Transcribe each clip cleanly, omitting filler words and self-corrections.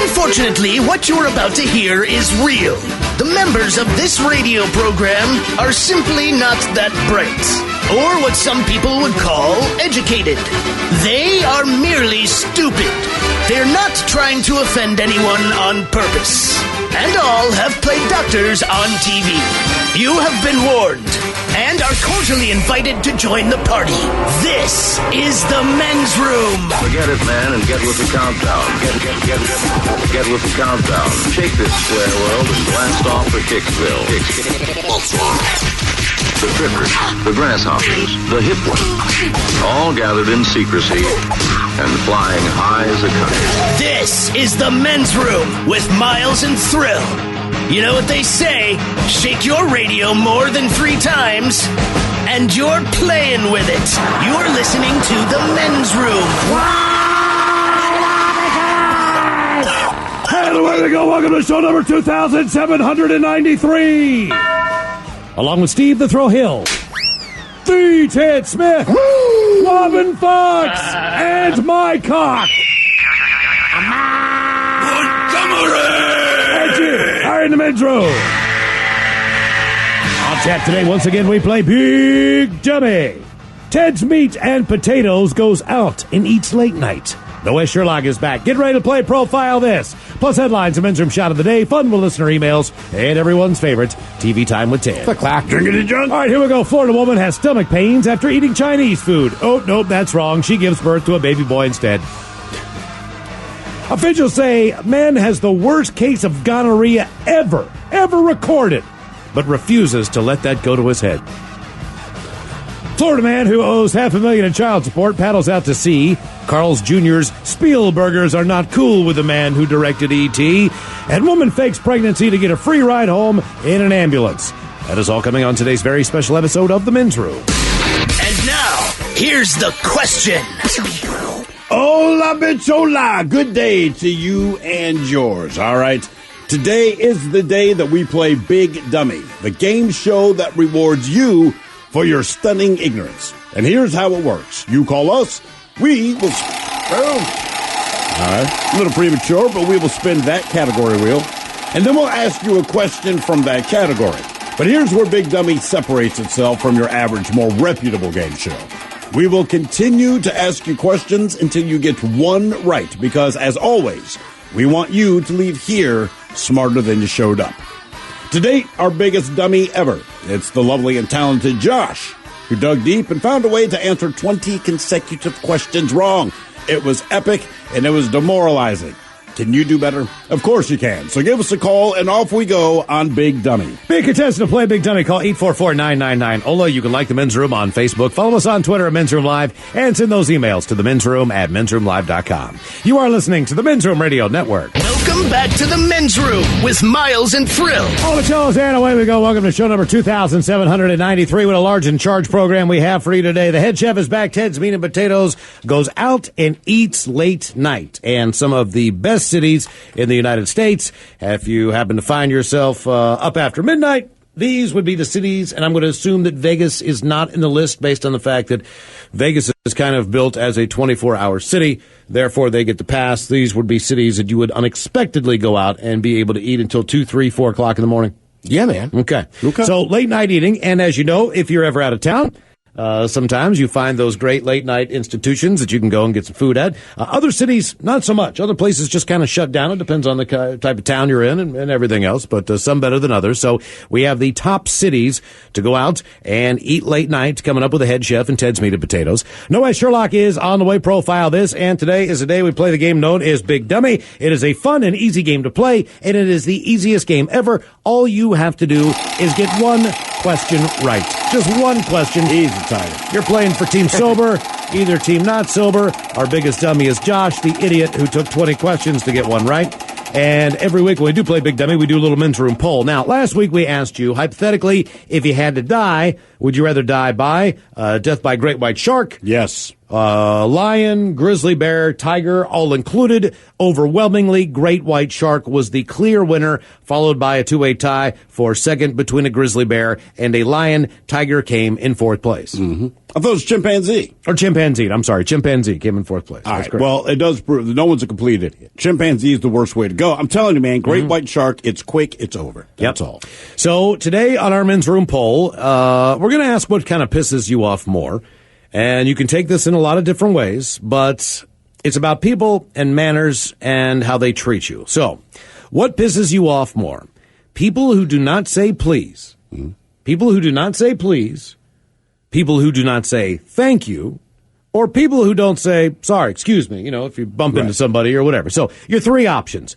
Unfortunately, what you're about to hear is real. The members of this radio program are simply not that bright, or what some people would call educated. They are merely stupid. They're not trying to offend anyone on purpose. And all have played doctors on TV. You have been warned and are cordially invited to join the party. This is the men's room. Forget it, man, and get with the countdown. Get with the countdown. Shake this square world and blast off for Kicksville. The trippers, the grasshoppers, the hip ones, all gathered in secrecy and flying high as a kite. This is the men's room with Miles and Thrill. You know what they say, shake your radio more than 3 times, and you're playing with it. You're listening to the men's room. And away we go. Welcome to show number 2793. Along with Steve the Thrill Hill, the Ted Smith, Robin Fox, and my cock. And you are in the men's room. On tap today, once again, we play Big Dummy. Ted's Meat and Potatoes goes out and eats late night. Noah Sherlock is back. Get ready to play Profile This. Plus headlines, a men's room shot of the day, fun with listener emails, and everyone's favorite, TV Time with Ted. Clack, drinkity junk. All right, here we go. Florida woman has stomach pains after eating Chinese food. Oh, nope, that's wrong. She gives birth to a baby boy instead. Officials say man has the worst case of gonorrhea ever recorded, but refuses to let that go to his head. Florida man who owes $500,000 in child support paddles out to sea. Carl's Jr.'s Spielbergers are not cool with the man who directed E.T. And woman fakes pregnancy to get a free ride home in an ambulance. That is all coming on today's very special episode of The Men's Room. And now, here's the question. Hola, bitch, hola. Good day to you and yours, all right? Today is the day that we play Big Dummy, the game show that rewards you for your stunning ignorance. And here's how it works. You call us, we will... all right, a little premature, but we will spin that category wheel. And then we'll ask you a question from that category. But here's where Big Dummy separates itself from your average, more reputable game show. We will continue to ask you questions until you get one right, because, as always, we want you to leave here smarter than you showed up. To date, our biggest dummy ever. It's the lovely and talented Josh, who dug deep and found a way to answer 20 consecutive questions wrong. It was epic, and it was demoralizing. Can you do better? Of course you can. So give us a call, and off we go on Big Dummy. Be a contestant to play Big Dummy. Call 844-999-OLA. You can like The Men's Room on Facebook. Follow us on Twitter at Men's Room Live. And send those emails to themensroom@mensroomlive.com. You are listening to the Men's Room Radio Network. Welcome back to the men's room with Miles and Thrill. All the shows and away we go. Welcome to show number 2793. What a large and charged program we have for you today. The head chef is back. Ted's Meat and Potatoes goes out and eats late night. And some of the best cities in the United States. If you happen to find yourself up after midnight, these would be the cities, and I'm going to assume that Vegas is not in the list based on the fact that Vegas is kind of built as a 24-hour city. Therefore, they get to pass. These would be cities that you would unexpectedly go out and be able to eat until 2, 3, 4 o'clock in the morning. Yeah, man. Okay. So late night eating, and as you know, if you're ever out of town, sometimes you find those great late night institutions that you can go and get some food at. Other cities, not so much. Other places just kind of shut down. It depends on the type of town you're in and everything else, but some better than others. So we have the top cities to go out and eat late night, coming up with a head chef and Ted's Meat and Potatoes. Noah Sherlock is on the way. Profile This, and today is the day we play the game known as Big Dummy. It is a fun and easy game to play, and it is the easiest game ever. All you have to do is get one question right. Just one question. Easy time. You're playing for Team Sober, either Team Not Sober. Our biggest dummy is Josh, the idiot who took 20 questions to get one right. And every week when we do play Big Dummy, we do a little men's room poll. Now, last week we asked you, hypothetically, if you had to die, would you rather die by death by great white shark? Yes. Lion, grizzly bear, tiger, all included. Overwhelmingly, great white shark was the clear winner, followed by a two-way tie for second between a grizzly bear and a lion. Tiger came in fourth place. Mm-hmm. I thought it was chimpanzee. Or chimpanzee. I'm sorry. Chimpanzee came in fourth place. All right. Well, it does prove that no one's a complete idiot. Chimpanzee is the worst way to go. I'm telling you, man, great white shark, it's quick, it's over. That's all. So today on our men's room poll, we're going to ask what kind of pisses you off more. And you can take this in a lot of different ways, but it's about people and manners and how they treat you. So, what pisses you off more? People who do not say please. People who do not say please. People who do not say thank you. Or people who don't say, sorry, excuse me, if you bump into somebody or whatever. So, your three options.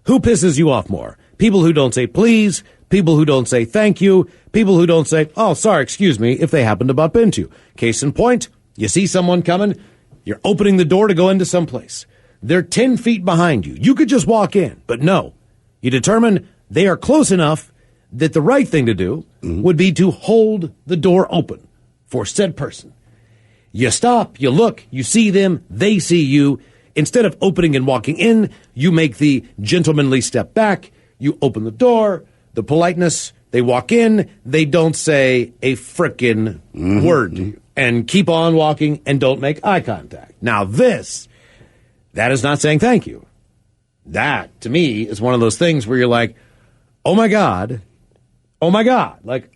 Who pisses you off more? People who don't say please. People who don't say thank you. People who don't say, oh, sorry, excuse me, if they happen to bump into you. Case in point, you see someone coming, you're opening the door to go into someplace. They're 10 feet behind you. You could just walk in, but no. You determine they are close enough that the right thing to do would be to hold the door open for said person. You stop, you look, you see them, they see you. Instead of opening and walking in, you make the gentlemanly step back, you open the door, the politeness, they walk in, they don't say a frickin' word and keep on walking and don't make eye contact. Now that is not saying thank you. That, to me, is one of those things where you're like, oh my God, like, oh my God, like,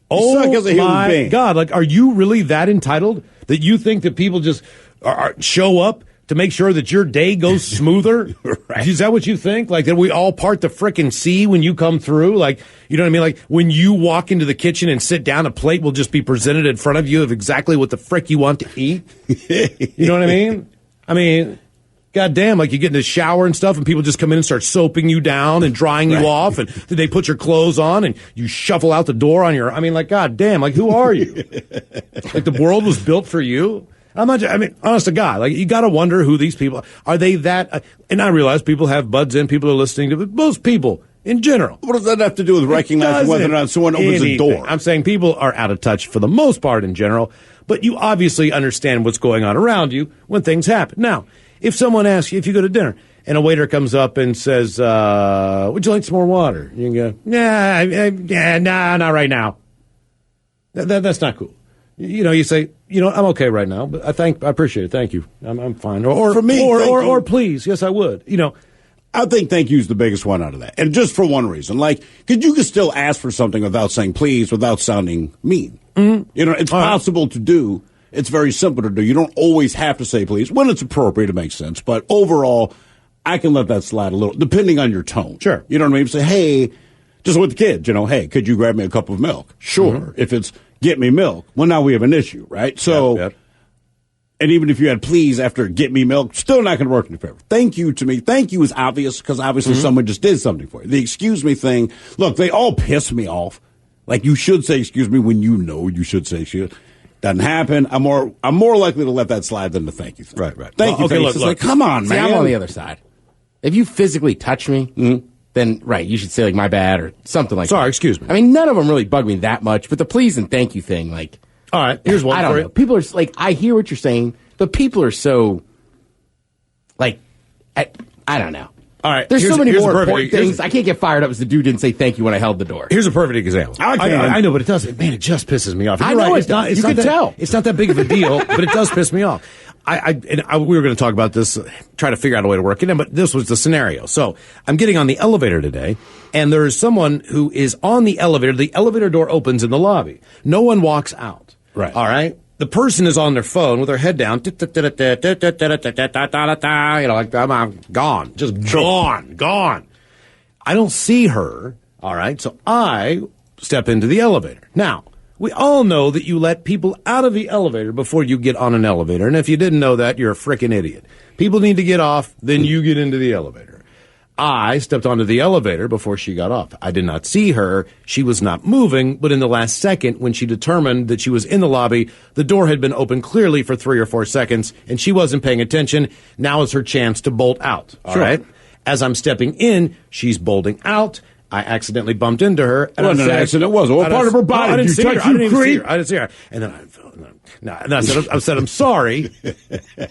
are you really that entitled that you think that people just show up to make sure that your day goes smoother? Right. Is that what you think? Like, that we all part the frickin' sea when you come through? Like, you know what I mean? Like, when you walk into the kitchen and sit down, a plate will just be presented in front of you of exactly what the frick you want to eat. You know what I mean? I mean, goddamn, like you get in the shower and stuff and people just come in and start soaping you down and drying you off, and then they put your clothes on and you shuffle out the door on your, I mean, like, goddamn, like, who are you? Like, the world was built for you? Honest to God, like, you got to wonder who these people are. They that? And I realize people have buds in, people are listening to, but most people in general. What does that have to do with recognizing whether or not someone opens a door? I'm saying people are out of touch for the most part in general, but you obviously understand what's going on around you when things happen. Now, if someone asks you, if you go to dinner and a waiter comes up and says, would you like some more water? You can go, nah, not right now. That's not cool. You say, I'm okay right now, but I appreciate it. Thank you. I'm fine. Or for me, or please. Yes, I would. I think thank you is the biggest one out of that. And just for one reason, like, because you can still ask for something without saying please, without sounding mean. Mm-hmm. It's possible to do. It's very simple to do. You don't always have to say please. When it's appropriate, it makes sense. But overall, I can let that slide a little, depending on your tone. Sure. You know what I mean? Say, hey, just with the kids, hey, could you grab me a cup of milk? Sure. Mm-hmm. If it's get me milk, well, now we have an issue, right? So, yep. And even if you had please after get me milk, still not going to work in your favor. Thank you to me. Thank you is obvious because obviously someone just did something for you. The excuse me thing, look, they all piss me off. Like, you should say excuse me when you know you should say excuse. Doesn't happen. I'm more likely to let that slide than the thank you thing. Right. Thank you. Okay, look, like, come on, man. I'm on the other side. If you physically touch me, then you should say like my bad or something like that. Sorry, excuse me. I mean, none of them really bug me that much, but the please and thank you thing, like, all right, here's one. I don't know. People are like, I hear what you're saying, but people are so like, I don't know. All right, there's so many more important things. I can't get fired up as the dude didn't say thank you when I held the door. Here's a perfect example. I know, but it does. Man, it just pisses me off. I know it does. You can tell. It's not that big of a deal, but it does piss me off. We were going to talk about this, try to figure out a way to work it in, but this was the scenario. So I'm getting on the elevator today, and there is someone who is on the elevator. The elevator door opens in the lobby. No one walks out. Right. All right. The person is on their phone with their head down. Like, I'm gone. Just gone. I don't see her. All right. So I step into the elevator. Now, we all know that you let people out of the elevator before you get on an elevator. And if you didn't know that, you're a frickin' idiot. People need to get off, then you get into the elevator. I stepped onto the elevator before she got off. I did not see her. She was not moving, but in the last second, when she determined that she was in the lobby, the door had been open clearly for 3 or 4 seconds, and she wasn't paying attention. Now is her chance to bolt out. All right? As I'm stepping in, she's bolting out. I accidentally bumped into her. And What an accident was? What part of her body? I didn't You see her. touched I didn't even see creep? her. I didn't see her. And then I said, I'm sorry.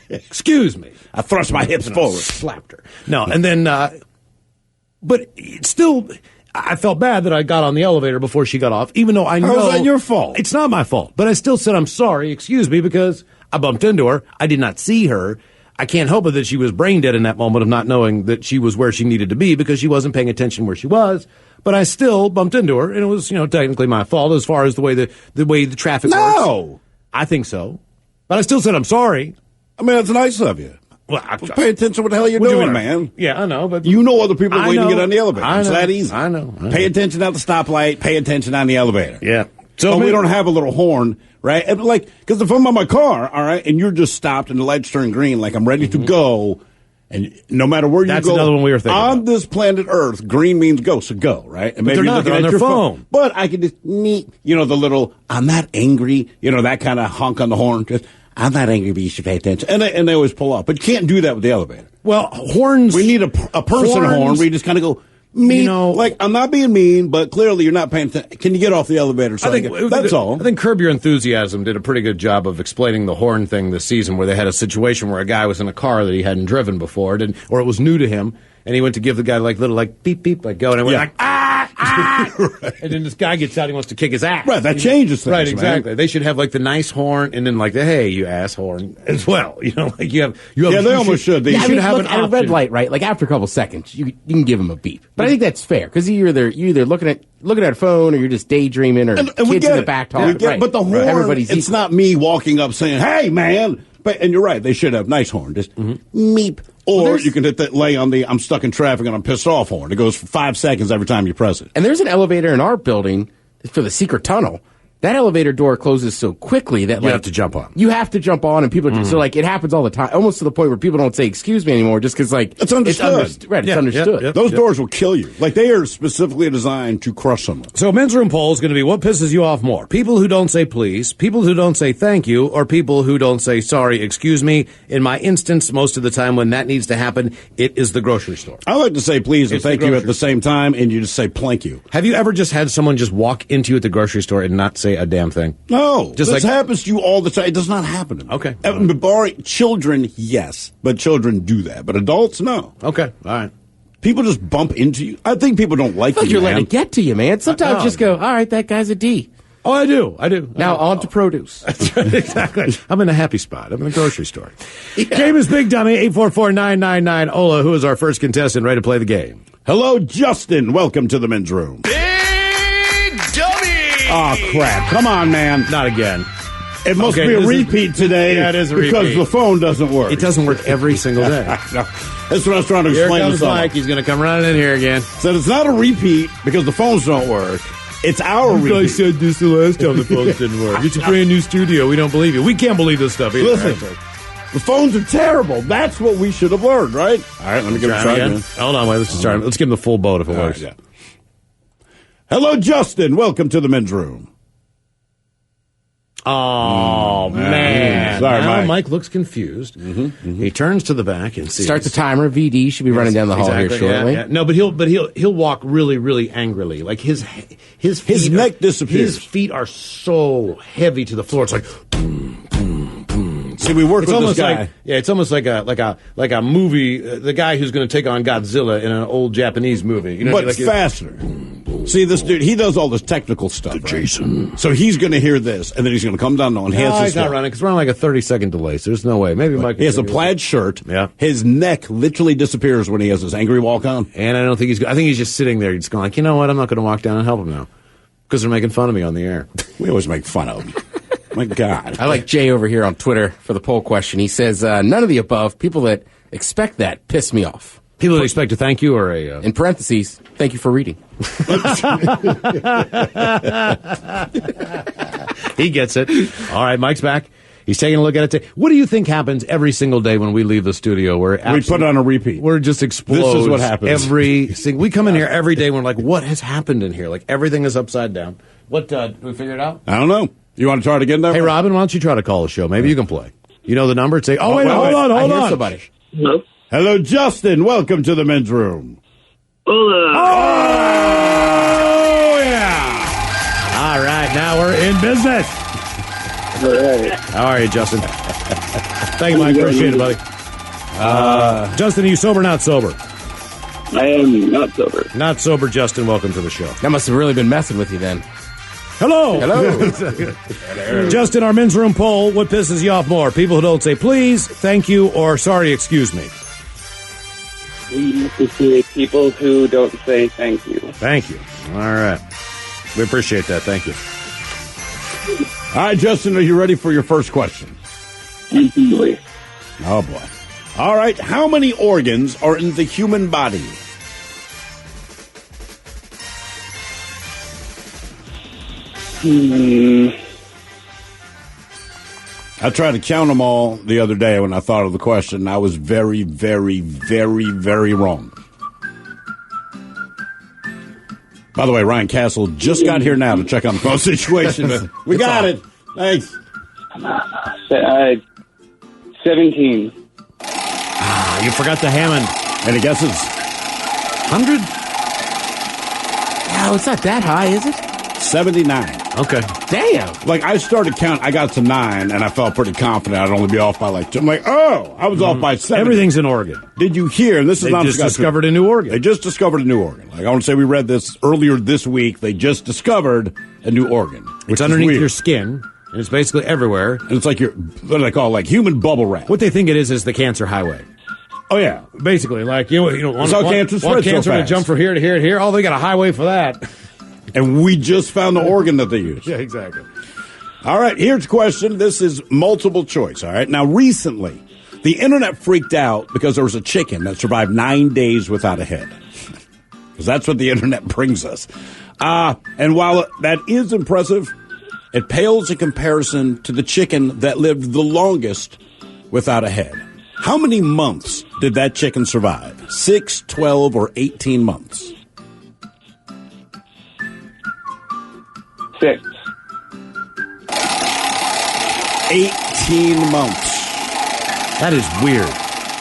Excuse me. I thrust my hips And I forward. slapped her. No, and then, but it's still, I felt bad that I got on the elevator before she got off, even though I know. How is that your fault? It's not my fault. But I still said, I'm sorry, excuse me, because I bumped into her. I did not see her. I can't help it that she was brain dead in that moment of not knowing that she was where she needed to be because she wasn't paying attention where she was. But I still bumped into her, and it was, technically my fault as far as the way the traffic works. No! I think so. But I still said, I'm sorry. I mean, that's nice of you. Well, Pay attention to what the hell you're What do you doing, mean? man. Yeah, I know, but You know other people I waiting to know. get on the elevator. I It's know. that easy. I know. Pay attention at the stoplight. Pay attention on the elevator. Yeah. So we don't have a little horn, right? And because if I'm on my car, all right, and you're just stopped and the lights turn green, like I'm ready to go, and no matter where you That's go, another one we were thinking on about. this planet Earth, green means go, so go, right? And But they're you're not. looking They're on at their your phone. But I can just, the little, I'm not angry, that kind of honk on the horn. Just, I'm not angry, but you should pay attention. And they always pull up. But you can't do that with the elevator. Well, horns. We need a person horns, horn where you just kind of go, mean. I'm not being mean, but clearly you're not paying attention. Can you get off the elevator? So that's all. I think Curb Your Enthusiasm did a pretty good job of explaining the horn thing this season, where they had a situation where a guy was in a car that he hadn't driven before, or it was new to him, and he went to give the guy little beep beep go, and it went like Right. and then this guy gets out, he wants to kick his ass. Right, that changes things. Right, exactly. Man. They should have the nice horn, and then the hey you ass horn as well. You have. Yeah, they almost should. You should have look, an at a red option. light, right? Like after a couple seconds, you can give them a beep. But I think that's fair because you're either looking at a phone or you're just daydreaming or And kids we get in the it. back Yeah, we talking. get it. Right. But the horn, everybody's it's equal. not me walking up saying, "Hey, man." And you're right. They should have nice horn. Just meep. Or you can hit that lay on the I'm stuck in traffic and I'm pissed off horn. It goes for 5 seconds every time you press it. And there's an elevator in our building for the secret tunnel. That elevator door closes so quickly that You have to jump on. You have to jump on, and people so it happens all the time, almost to the point where people don't say excuse me anymore, just because It's understood. Right, it's Yeah, understood. yeah. Those doors will kill you. They are specifically designed to crush someone. So men's room poll is going to be what pisses you off more? People who don't say please, people who don't say thank you, or people who don't say sorry, excuse me. In my instance, most of the time when that needs to happen, it is the grocery store. I like to say please and It's the thank you at grocery the same time, and you just say plank you. Have you ever just had someone just walk into you at the grocery store and not say a damn thing? No, Just this like- happens to you all the time. It does not happen to me. Okay. Barring children, yes, but children do that. But adults, no. Okay, all right. People just bump into you. I think people don't like I feel like you, you're man. letting it get to you, man. Sometimes No. just go, all right, that guy's a D. Oh, I do. Now on to produce. Exactly. I'm in a happy spot. I'm in a grocery store. Game is Big Dummy, 844-999. Ola, who is our first contestant, ready to play the game? Hello, Justin. Welcome to the men's room. Big Dummy! Oh, crap. Come on, man. Not again. It must Okay, be a this is- repeat today. Yeah, it is a because repeat. the phone doesn't work. It doesn't work every single day. No, that's what I was trying to Here explain to comes someone. Mike. He's going to come running in here again. So it's not a repeat because the phones don't work. It's our repeat. said this the last time the phones didn't work. It's a brand new studio. We don't believe you. We can't believe this stuff either. Listen, the phones are terrible. That's what we should have learned, right? All right, let me give it a try again. Hold on, wait. Let's just start. Let's give him the full boat if it All works. right, yeah. Hello, Justin. Welcome to the men's room. Oh, man. Sorry, now Mike. Looks confused. He turns to the back and sees. Start the timer. VD should be running down the hall Exactly, here shortly. yeah. No, but he'll walk really, really angrily. Like his feet neck disappears. His feet are so heavy to the floor. It's like See, we work it's with almost this guy. like it's almost like a movie. The guy who's going to take on Godzilla in an old Japanese movie, you know, but like faster. See, this dude, he does all this technical stuff. Right? Jason. So he's going to hear this, and then he's going to come down and enhance No, his he's not stuff. running because we're on like a 30-second delay. So there's no way. Maybe Mike. He has a plaid shirt. Yeah. His neck literally disappears when he has his angry walk on. And I don't think I think he's just sitting there. He's going like, you know what? I'm not going to walk down and help him now because they're making fun of me on the air. We always make fun of him. My God. I like Jay over here on Twitter for the poll question. He says, none of the above. People that expect that piss me off. People that expect a thank you or a. In parentheses, thank you for reading. He gets it. All right, Mike's back. He's taking a look at it. What do you think happens every single day when we leave the studio? We put on a repeat. We're just explode. This is what happens. We come in here every day and we're like, what has happened in here? Like everything is upside down. What, did we figure it out? I don't know. You want to try it again, there? Hey, Robin, why don't you try to call the show? Maybe you can play. You know the number? Say, hold on. I hear somebody. Hello, Justin. Welcome to the men's room. Hola. Oh, yeah. All right, now we're in business. All right. How are you, Justin? Thank you, Mike. Appreciate it, buddy. Justin, are you sober or not sober? I am not sober. Not sober, Justin. Welcome to the show. That must have really been messing with you then. Hello. Hello. Justin, our men's room poll, what pisses you off more? People who don't say please, thank you, or sorry, excuse me? We appreciate people who don't say thank you. Thank you. All right. We appreciate that. Thank you. All right, Justin, are you ready for your first question? Easily. Oh, boy. All right, how many organs are in the human body? I tried to count them all the other day when I thought of the question. I was very, very, very, very wrong. By the way, Ryan Castle just got here now to check on the phone situation. We got it. Thanks. 17. You forgot the Hammond. Any guesses? 100? No, it's not that high, is it? 79. Okay. Damn. Like, I started count. I got to 9, and I felt pretty confident I'd only be off by like 2. I'm like, oh, I was off by 7. Everything's an organ. Did you hear? And this is They not just discovered a new organ. They just discovered a new organ. Like, I want to say we read this earlier this week. They just discovered a new organ. It's underneath your skin, and it's basically everywhere. And it's like what do they call it? Like human bubble wrap. What they think it is the cancer highway. Oh, yeah. Basically, like, That's how cancer spreads so cancer to fast. jump from here to here to here. Oh, they got a highway for that. And we just found the organ that they use. Yeah, exactly. All right, here's a question. This is multiple choice, all right? Now, recently, the internet freaked out because there was a chicken that survived 9 days without a head. Because that's what the internet brings us. And while that is impressive, it pales in comparison to the chicken that lived the longest without a head. How many months did that chicken survive? 6, 12, or 18 months? 6. 18 months. That is weird.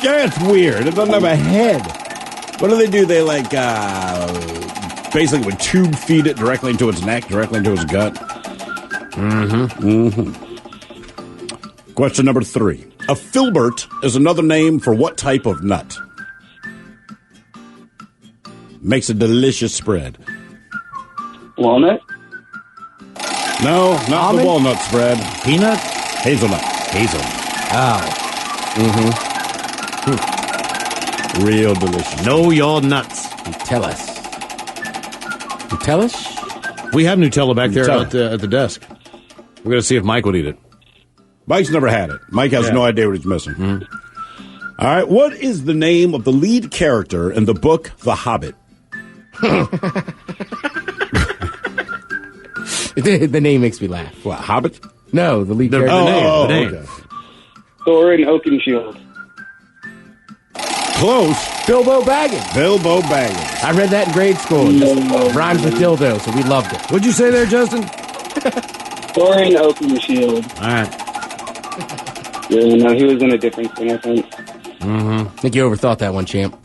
Yeah, it's weird. It doesn't have a head. What do? They like basically would tube feed it directly into its neck, directly into its gut. Question number 3. A filbert is another name for what type of nut? Makes a delicious spread. Walnut? No, not Almond? the walnut spread. Peanut? Hazelnut. Oh. Real delicious. Know your nuts. Tell us. Nutella? We have Nutella back there Nutella. at the desk. We're going to see if Mike would eat it. Mike's never had it. Mike has no idea what he's missing. All right, what is the name of the lead character in the book The Hobbit? The name makes me laugh. What, Hobbit? No, the lead character. the name. Okay. Thorin Oakenshield. Close. Bilbo Baggins. Bilbo Baggins. I read that in grade school. It just rhymes with dildo, so we loved it. What'd you say there, Justin? Thorin Oakenshield. All right. Yeah, no, he was in a different thing, I think. I think you overthought that one, champ.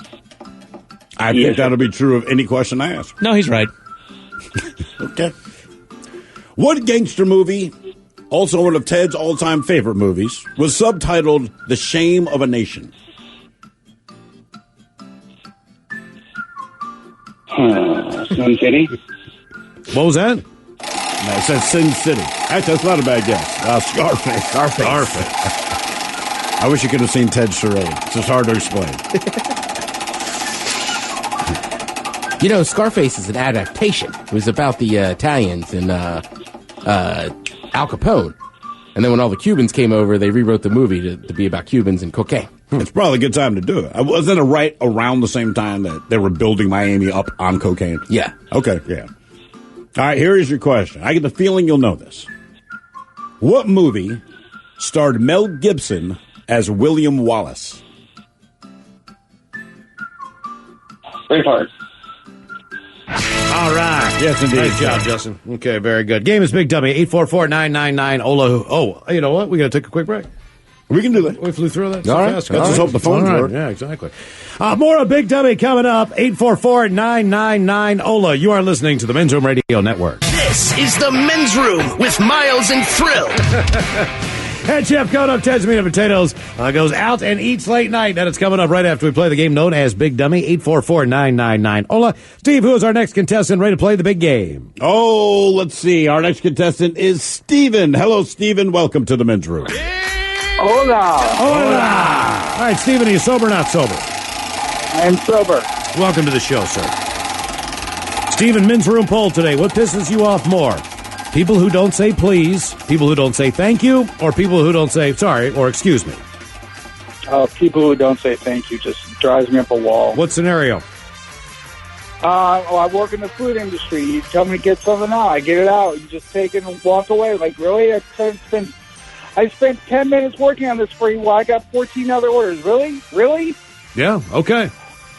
I think that'll be true of any question I ask. No, he's right. Okay. What gangster movie, also one of Ted's all-time favorite movies, was subtitled The Shame of a Nation? Sin City? What was that? No, it says Sin City. Actually, that's not a bad guess. Scarface. Scarface. I wish you could have seen Ted's charade. It's just hard to explain. You know, Scarface is an adaptation. It was about the Italians and Al Capone. And then when all the Cubans came over, they rewrote the movie to be about Cubans and cocaine. It's probably a good time to do it. Wasn't it right around the same time that they were building Miami up on cocaine? Yeah. Okay, yeah. All right, here is your question. I get the feeling you'll know this. What movie starred Mel Gibson as William Wallace? Braveheart. All right. Yes, indeed. Nice job, Justin. Okay, very good. Game is Big Dummy. 844-999-OLA. Oh, you know what? We got to take a quick break. We can do that. We flew through that so All right. fast. Let's just hope the phones All right. work. Yeah, exactly. More of Big Dummy coming up. 844-999-OLA. You are listening to the Men's Room Radio Network. This is the Men's Room with Miles and Thrill. Head chef Coda Ted's Meat and Potatoes goes out and eats late night, and it's coming up right after we play the game known as Big Dummy. 844-999-OLA. Steve, who is our next contestant ready to play the big game? Oh, let's see. Our next contestant is Steven. Hello, Steven. Welcome to the Men's Room. Hola. Hola! All right, Steven, are you sober or not sober? I'm sober. Welcome to the show, sir. Steven, Men's Room poll today. What pisses you off more? People who don't say please, people who don't say thank you, or people who don't say sorry or excuse me? People who don't say thank you just drives me up a wall. What scenario? I work in the food industry. You tell me to get something out, I get it out. You just take it and walk away. Like, really? I spent 10 minutes working on this for you while I got 14 other orders. Really? Really? Yeah, okay.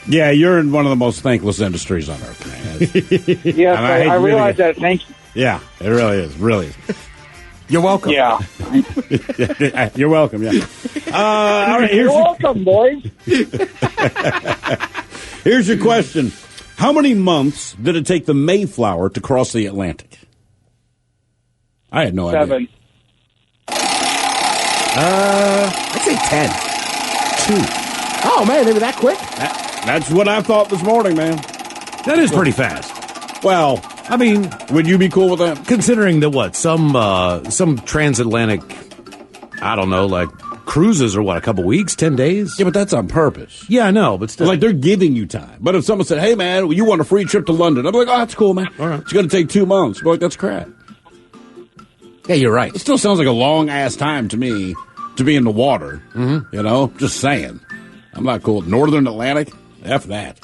Yeah, you're in one of the most thankless industries on earth, man. Yes, And I hate I realize really- that. Thank you. Yeah, it really is. Really is. You're welcome. Yeah. You're welcome, yeah. All right, You're welcome, boys. here's your question. How many months did it take the Mayflower to cross the Atlantic? I had no idea. 7. I'd say 10. 2. Oh, man, they were that quick? That's what I thought this morning, man. That is pretty fast. Well, I mean, would you be cool with that? considering that some transatlantic, I don't know, like cruises are a couple weeks, 10 days? Yeah, but that's on purpose. Yeah, I know, but still. Like, they're giving you time. But if someone said, hey, man, you want a free trip to London? I'm like, oh, that's cool, man. All right. It's going to take 2 months. I'm like, that's crap. Yeah, you're right. It still sounds like a long-ass time to me to be in the water. Mm-hmm. You know? Just saying. I'm not cool. Northern Atlantic? F that.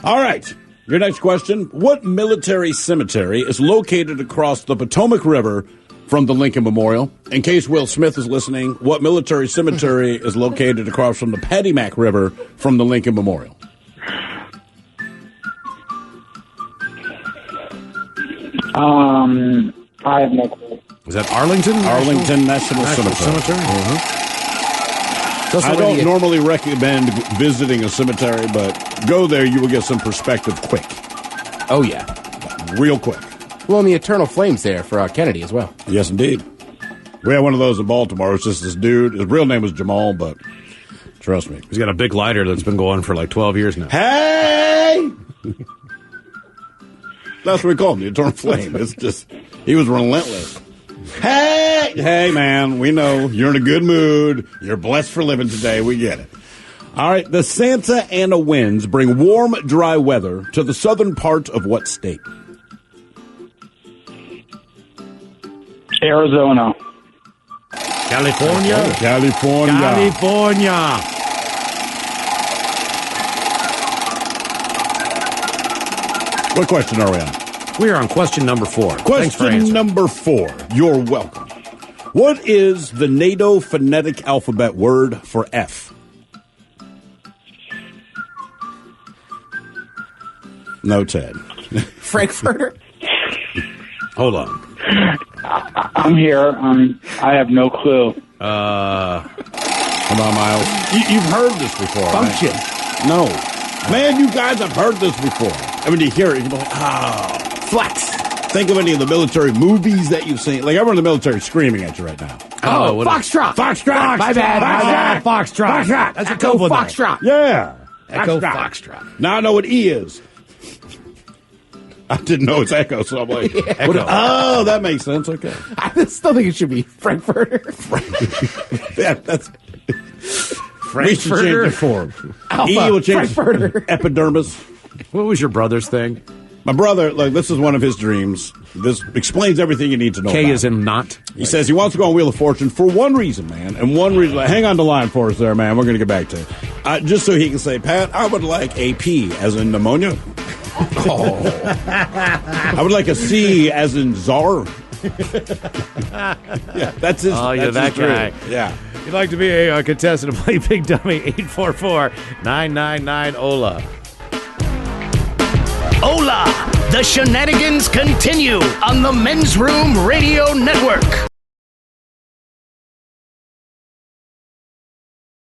All right. Your next question. What military cemetery is located across the Potomac River from the Lincoln Memorial? In case Will Smith is listening, what military cemetery is located across from the Paddy Mac River from the Lincoln Memorial? I have no clue. Is that Arlington? Arlington National Cemetery. I don't normally recommend visiting a cemetery, but go there, you will get some perspective quick. Oh, yeah. Real quick. Well, and the Eternal Flames there for Kennedy as well. Yes, indeed. We had one of those in Baltimore. It's just this dude. His real name was Jamal, but trust me. He's got a big lighter that's been going for like 12 years now. Hey! That's what we call him, the Eternal Flame. It's just, he was relentless. Hey! Hey, man, we know you're in a good mood. You're blessed for living today. We get it. All right, the Santa Ana winds bring warm, dry weather to the southern part of what state? Arizona. California? California. California. What question are we on? We are on question number 4. Thanks for Question answering. number 4. You're welcome. What is the NATO phonetic alphabet word for F? No, Ted. Frankfurter? Hold on. I'm here. I have no clue. Come on, Miles. You've heard this before. Function. Right? No. Man, you guys have heard this before. I mean, you hear it, you're like, oh. Flex. Think of any of the military movies that you've seen. Like, everyone in the military screaming at you right now. Oh, what Foxtrot. Foxtrot. My bad. Foxtrot. Foxtrot. That's a Echo good one. Foxtrot. Yeah. Echo Foxtrot. Now I know what E is. I didn't know it's Echo, so I'm like, Echo. oh, that makes sense. Okay. I still think it should be Frankfurter. Yeah, that's. We should change Frankfurter. the form. Alpha. E will change Frankfurter. epidermis. What was your brother's thing? My brother, like, this is one of his dreams. This explains everything you need to know. K about is it. in not. He says he wants to go on Wheel of Fortune for one reason, man. And one reason. Hang on the line for us there, man. We're going to get back to it. Just so he can say, Pat, I would like a P as in pneumonia. I would like a C as in czar. Yeah, that's his. Oh, you're that's that his guy. dream. Yeah. If you'd like to be a contestant to play Big Dummy, 844-999-OLA. Hola! The shenanigans continue on the Men's Room Radio Network.